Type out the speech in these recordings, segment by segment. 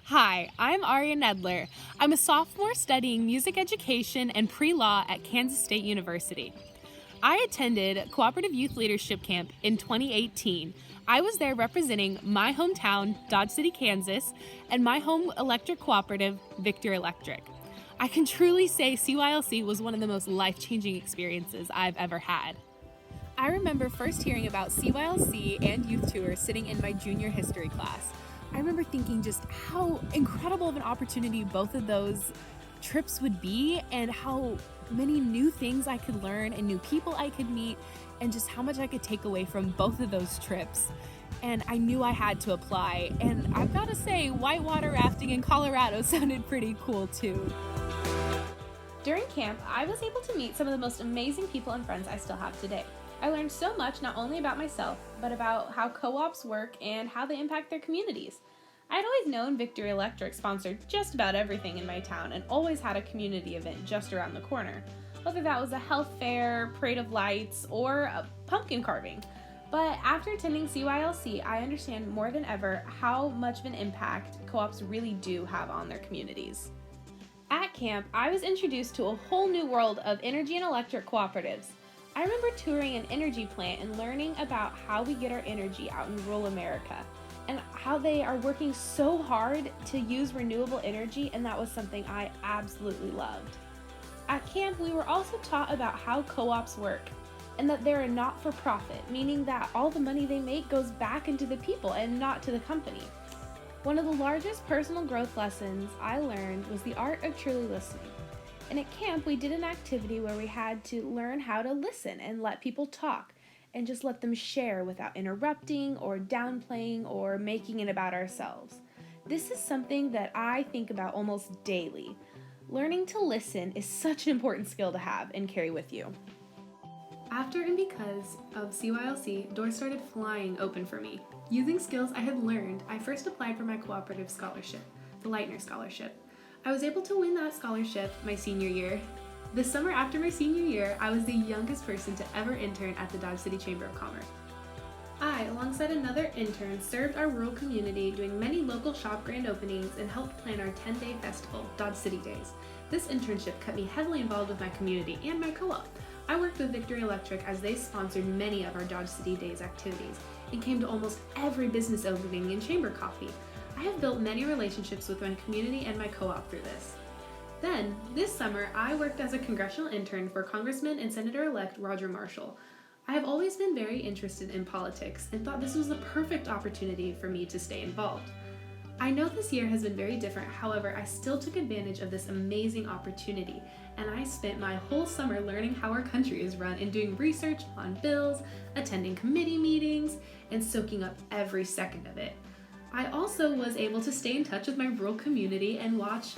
Hi, I'm Aria Knedler. I'm a sophomore studying music education and pre-law at Kansas State University. I attended Cooperative Youth Leadership Camp in 2018. I was there representing my hometown, Dodge City, Kansas, and my home electric cooperative, Victor Electric. I can truly say CYLC was one of the most life-changing experiences I've ever had. I remember first hearing about CYLC and youth tours sitting in my junior history class. I remember thinking just how incredible of an opportunity both of those trips would be and how many new things I could learn and new people I could meet and just how much I could take away from both of those trips. And I knew I had to apply, and I've got to say, whitewater rafting in Colorado sounded pretty cool too. During camp, I was able to meet some of the most amazing people and friends I still have today. I learned so much not only about myself, but about how co-ops work and how they impact their communities. I'd always known Victory Electric sponsored just about everything in my town and always had a community event just around the corner, whether that was a health fair, parade of lights, or a pumpkin carving. But after attending CYLC, I understand more than ever how much of an impact co-ops really do have on their communities. At camp, I was introduced to a whole new world of energy and electric cooperatives. I remember touring an energy plant and learning about how we get our energy out in rural America and how they are working so hard to use renewable energy, and that was something I absolutely loved. At camp, we were also taught about how co-ops work and that they're a not-for-profit, meaning that all the money they make goes back into the people and not to the company. One of the largest personal growth lessons I learned was the art of truly listening. And at camp, we did an activity where we had to learn how to listen and let people talk and just let them share without interrupting or downplaying or making it about ourselves. This is something that I think about almost daily. Learning to listen is such an important skill to have and carry with you. After and because of CYLC, doors started flying open for me. Using skills I had learned, I first applied for my cooperative scholarship, the Leitner Scholarship. I was able to win that scholarship my senior year. The summer after my senior year, I was the youngest person to ever intern at the Dodge City Chamber of Commerce. I, alongside another intern, served our rural community doing many local shop grand openings and helped plan our 10-day festival, Dodge City Days. This internship kept me heavily involved with my community and my co-op. I worked with Victory Electric as they sponsored many of our Dodge City Days activities and came to almost every business opening and chamber coffee. I have built many relationships with my community and my co-op through this. Then, this summer, I worked as a congressional intern for Congressman and Senator-elect Roger Marshall. I have always been very interested in politics and thought this was the perfect opportunity for me to stay involved. I know this year has been very different, however, I still took advantage of this amazing opportunity, and I spent my whole summer learning how our country is run and doing research on bills, attending committee meetings, and soaking up every second of it. I also was able to stay in touch with my rural community and watch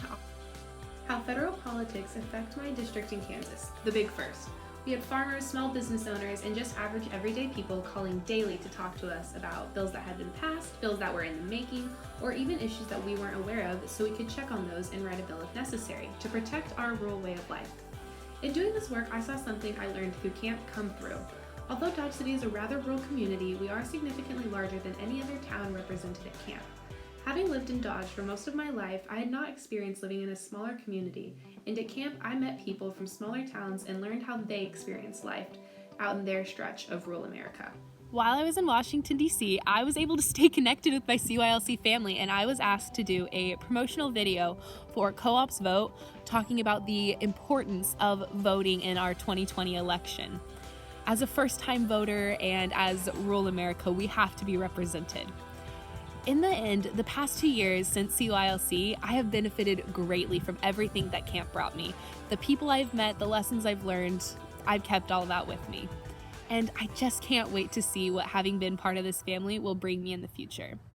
how federal politics affect my district in Kansas, the Big First. We had farmers, small business owners, and just average everyday people calling daily to talk to us about bills that had been passed, bills that were in the making, or even issues that we weren't aware of, so we could check on those and write a bill if necessary to protect our rural way of life. In doing this work, I saw something I learned through camp come through. Although Dodge City is a rather rural community, we are significantly larger than any other town represented at camp. Having lived in Dodge for most of my life, I had not experienced living in a smaller community, and at camp I met people from smaller towns and learned how they experienced life out in their stretch of rural America. While I was in Washington, D.C., I was able to stay connected with my CYLC family, and I was asked to do a promotional video for Co-op's Vote, talking about the importance of voting in our 2020 election. As a first-time voter and as rural America, we have to be represented. In the end, the past 2 years since CYLC, I have benefited greatly from everything that camp brought me. The people I've met, the lessons I've learned, I've kept all that with me. And I just can't wait to see what having been part of this family will bring me in the future.